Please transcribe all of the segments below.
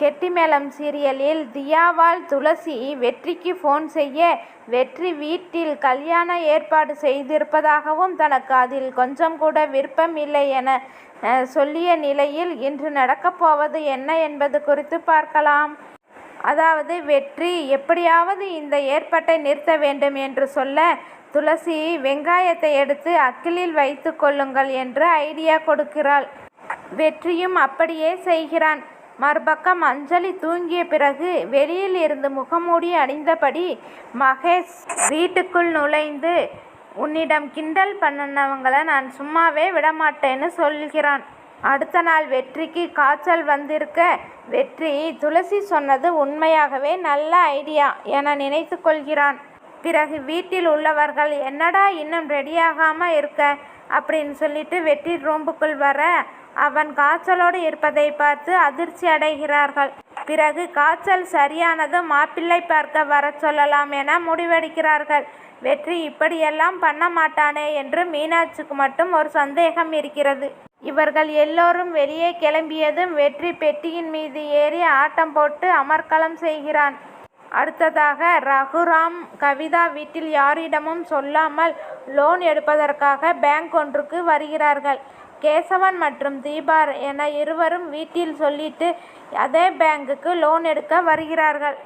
கெட்டிமேளம் சீரியலில் தியாவால் துளசி வெற்றிக்கு ஃபோன் செய்ய, வெற்றி வீட்டில் கல்யாண ஏற்பாடு செய்திருப்பதாகவும் தனக்கு அதில் கொஞ்சம் கூட விருப்பம் இல்லை என சொல்லிய நிலையில் இன்று நடக்கப்போவது என்ன என்பது குறித்து பார்க்கலாம். அதாவது வெற்றி எப்படியாவது இந்த ஏற்பாட்டை நிறுத்த வேண்டும் என்று சொல்ல, துளசி வெங்காயத்தை எடுத்து அக்கிலில் வைத்து கொள்ளுங்கள் என்று ஐடியா கொடுக்கிறாள். வெற்றியும் அப்படியே செய்கிறான். மறுபக்கம் அஞ்சலி தூங்கிய பிறகு வெளியில் இருந்து முகமூடி அணிந்தபடி மகேஷ் வீட்டுக்குள் நுழைந்து, உன்னிடம் கிண்டல் பண்ணவங்களை நான் சும்மாவே விடமாட்டேன்னு சொல்கிறான். அடுத்த நாள் வெற்றிக்கு காய்ச்சல் வந்திருக்க, வெற்றி துளசி சொன்னது உண்மையாகவே நல்ல ஐடியா என நினைத்து கொள்கிறான். பிறகு வீட்டில் உள்ளவர்கள் என்னடா இன்னும் ரெடியாகாமல் இருக்க அப்படின்னு சொல்லிட்டு வெற்றி ரூம்புக்குள் வர, அவன் காய்ச்சலோடு இருப்பதை பார்த்து அதிர்ச்சி அடைகிறார்கள். பிறகு காய்ச்சல் சரியானதும் மாப்பிள்ளை பார்க்க வர சொல்லலாம் என முடிவெடுக்கிறார்கள். வெற்றி இப்படியெல்லாம் பண்ண மாட்டானே என்று மீனாட்சிக்கு மட்டும் ஒரு சந்தேகம் இருக்கிறது. இவர்கள் எல்லோரும் வெளியே கிளம்பியதும் வெற்றி பெட்டியின் மீது ஏறி ஆட்டம் போட்டு அமர்க்களம் செய்கிறான். அடுத்ததாக ரகுராம் கவிதா வீட்டில் யாரிடமும் சொல்லாமல் லோன் எடுப்பதற்காக பேங்க் ஒன்றுக்கு வருகிறார்கள். கேசவன் மற்றும் தீபா என இருவரும் வீட்டில் சொல்லிட்டு அதே பேங்குக்கு லோன் எடுக்க வருகிறார்கள்.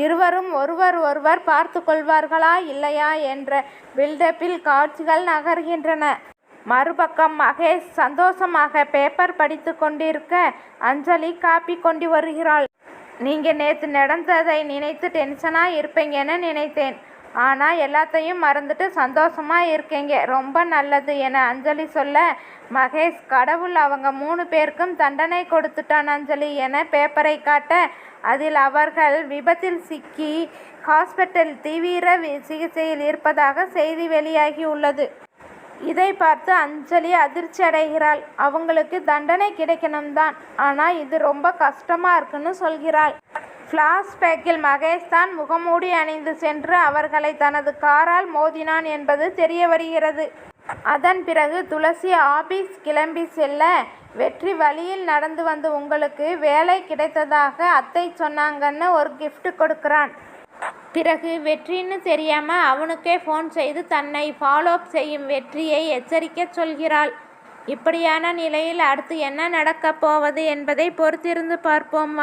இருவரும் ஒருவர் பார்த்து கொள்வார்களா இல்லையா என்ற பில்டப்பில் காட்சிகள் நகர்கின்றன. மறுபக்கம் மகேஷ் சந்தோஷமாக பேப்பர் படித்து கொண்டிருக்க, அஞ்சலி காப்பி கொண்டு வருகிறாள். நீங்கள் நேற்று நடந்ததை நினைத்து டென்ஷனாக இருப்பீங்கன்னு நினைத்தேன். ஆனால் எல்லாத்தையும் மறந்துட்டு சந்தோஷமாக இருக்கீங்க, ரொம்ப நல்லது என அஞ்சலி சொல்ல, மகேஷ் கடவுள் அவங்க 3 பேருக்கும் தண்டனை கொடுத்துட்டான் அஞ்சலி என பேப்பரை காட்ட, அதில் அவர்கள் விபத்தில் சிக்கி ஹாஸ்பிட்டல் தீவிர சிகிச்சையில் இருப்பதாக செய்தி வெளியாகி உள்ளது. இதை பார்த்து அஞ்சலி அதிர்ச்சி அடைகிறாள். அவங்களுக்கு தண்டனை கிடைக்கணும் தான், ஆனால் இது ரொம்ப கஷ்டமாக இருக்குன்னு சொல்கிறாள். ஃப்ளாஷ்பேக்கில் மகேஷ் தான் முகமூடி அணிந்து சென்று அவர்களை தனது காரால் மோதினான் என்பது தெரிய வருகிறது. அதன் பிறகு துளசி ஆபீஸ் கிளம்பி செல்ல, வெற்றி வழியில் நடந்து வந்து உங்களுக்கு வேலை கிடைத்ததாக அத்தை சொன்னாங்கன்னு ஒரு கிஃப்ட் கொடுக்கிறான். பிறகு வெற்றின்னு தெரியாமல் அவனுக்கே ஃபோன் செய்து தன்னை ஃபாலோ அப் செய்யும் வெற்றியை எச்சரிக்க சொல்கிறாள். இப்படியான நிலையில் அடுத்து என்ன நடக்கப் போவது என்பதை பொறுத்திருந்து பார்ப்போம்.